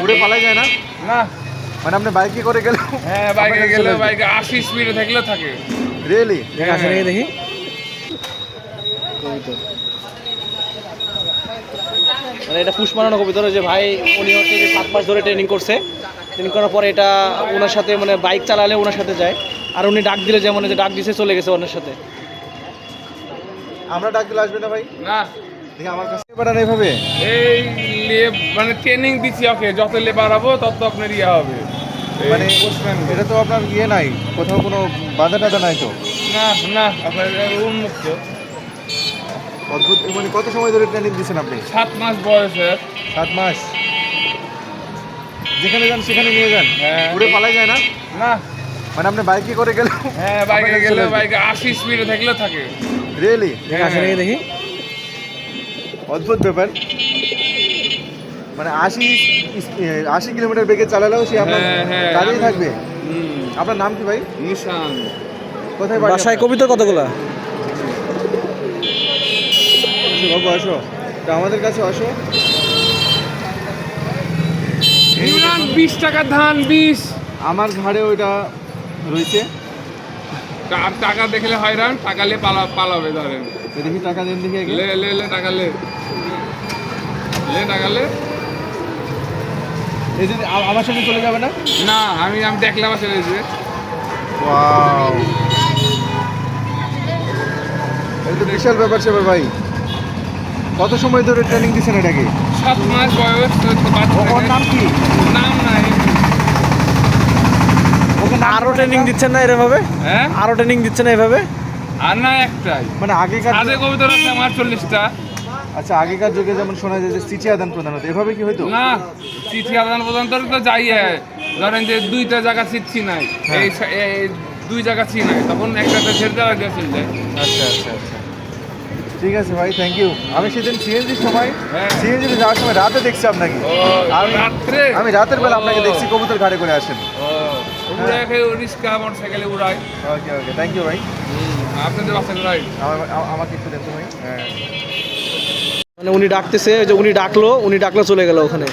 উড়ে পালা যায় না? না, মানে আপনি বাইকে করে গেলে? হ্যাঁ বাইকে গেলে বাইকে 80 স্পিডে থাকলেও থাকে। রিয়েলি? আসে নাকি দেখি কবিতর। মানে এটা পুষ মানানো কবিতর, যে ভাই উনি হচ্ছে যে 7 মাস ধরে ট্রেনিং করছে। ট্রেনিং করার পরে এটা ওনার সাথে মানে বাইক চালালে ওনার সাথে যায়, আর উনি ডাক দিলে যেমন যে ডাক দিছে চলে গেছে ওনার সাথে। আমরা ডাক দিলে আসবে না ভাই? না, দেখি আমার কাছে পাঠানো এইভাবে। এই মানে ট্রেনিং দিচ্ছি ওকে, যত লেবার হবো তত আপনার ইয়ে হবে। মানে বুঝবেন এটা তো আপনার ইয়ে নাই, কোথাও কোনো বাধা টাধা নাই তো? না না, আপনার উন্মুক্ত। অদ্ভুত। মানে কত সময় ধরে ট্রেনিং দিচ্ছেন আপনি? 7 মাস বয়সের। 7 মাস। যেখানে যান সেখানে নিয়ে যান? হ্যাঁ। উড়ে পালা যায় না? না, মানে আপনি বাইকে করে গেলে? হ্যাঁ বাইকে গেলে বাইকে 80 স্পিডে থাকলেও থাকে। রিয়েলি? আসে নাকি দেখি অদ্ভুত ব্যাপার। মানে 80 কিলোমিটার বেগে চালালেও সে আপনার হ্যাঁ, দাঁড়িয়ে থাকবে। হুম, আপনার নাম কি ভাই? নিশান। কোথায় বাড়ি বাসায় আপনার? কবিতর কতগুলা? আসো বাবু, আসো তো আমাদের কাছে আসো। ইমরান 20 টাকা ধান 20। আমার ঘাড়ে ওইটা রয়েছে। আর টাকা দেখলে হয়রান, টাকালে পালাবে ধরেন। তো দেখি টাকা দেন দেখি আগে। লে টাকা লে টাকা লে। এই যদি আমার সঙ্গে চলে যাবে না? না, আমি দেখলাম আসলে যে ওয়াও, এটা তো বিশাল ব্যাপার স্যাপার ভাই। কত সময় ধরে ট্রেনিং দিচ্ছেন এটাকে? 7 মাস বয়স তো বাচ্চা ওর নাম কি? নাম নাই। ওকে আরো ট্রেনিং দিচ্ছেন না এভাবে? হ্যাঁ, আরো ট্রেনিং দিচ্ছেন না এভাবে? আর না একটাই। মানে আগেকার আধে কবিতর আছে আমার 40টা। আচ্ছা, আগেকার যুগে যেমন শোনা যায় যে চিঠি আদান প্রদান হতো, এভাবে কি হইতো? না, চিঠি আদান প্রদান তো যাই ধরেন যে 2টা জায়গা চিঠি নাই, হ্যাঁ। এই 2 জায়গা চিঠি নাই, তখন একটাতে ছেড়ে দেওয়া গেছে যায়। আচ্ছা আচ্ছা আচ্ছা, ঠিক আছে ভাই, থ্যাংক ইউ। আমি সেদিন সিএনজির সময়, হ্যাঁ। সিএনজিতে যাওয়ার সময় রাতে দেখছি আপনাকে। ও রাত্রে? আমি রাতের বেলা আপনাকে দেখছি কবুতর ঘাড়ে করে আসেন। উড়ায় রিক্সা মোটরসাইকেলে উড়ায়। ওকে ওকে, থ্যাংক ইউ ভাই। আপনাদের বাসায় উড়ায়। আমাকে একটু দেন তো ভাই। হ্যাঁ। মানে উনি ডাকতেছে, ওই যে উনি ডাকলো চলে গেল ওখানে।